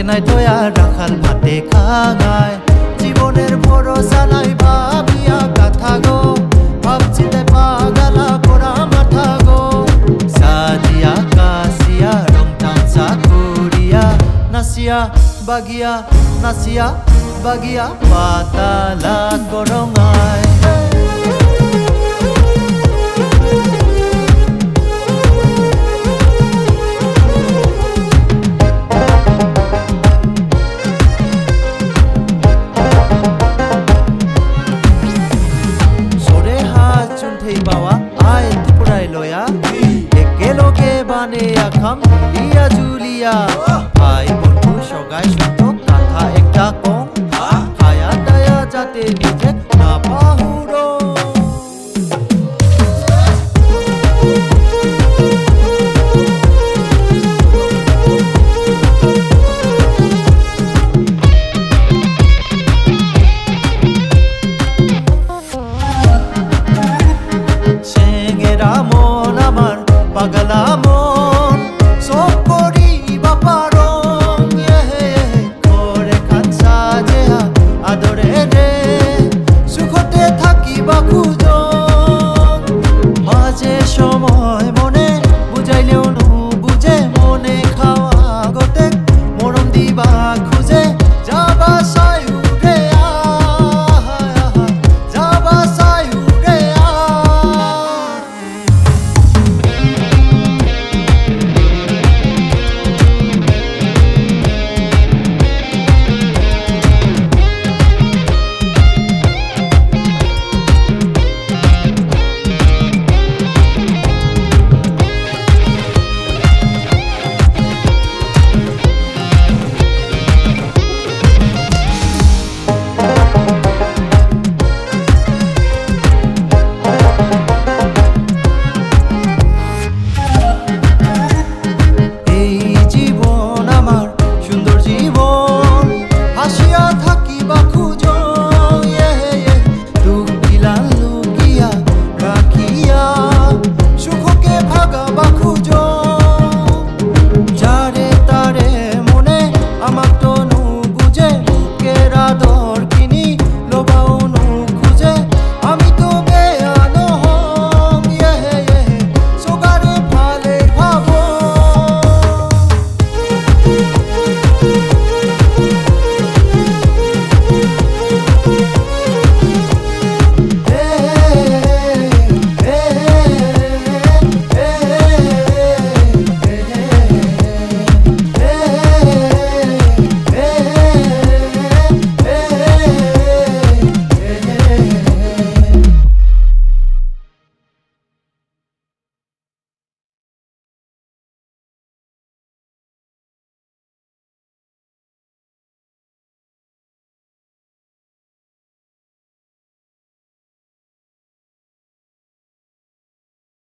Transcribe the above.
নাই থয়া রাখাল ভাতে খাঙায় জীবনের ভরসা নাই ভাবিয়া কথা গো ভাবছিতে পাগালা পোড়া মাথা গো সাজিয়া কাশিয়া রং তামসা করিয়া নাসিয়া বাগিয়া পাতালা গরঙায় বাবা আয় ত্রিপুরায় লয়া একেলগে বানে আখাম লিয়া জুলিয়া ভাই বন্ধু সগাই শত কথা একটা কম খায়া দায়া যাতে নিজে না পাহুড়ো পাগলা মন সব করিবা পারং করে খাঁচা যেহা আদরে রে সুখতে থাকিবা খুঁজন মাঝে সময় মনে বুঝাইলেও নু বুঝে মনে খাওয়া গতে মরম দিবা খুঁজে যাবা সায়ুরে যাবা সায়ুরে জীবন আমার সুন্দর জীবন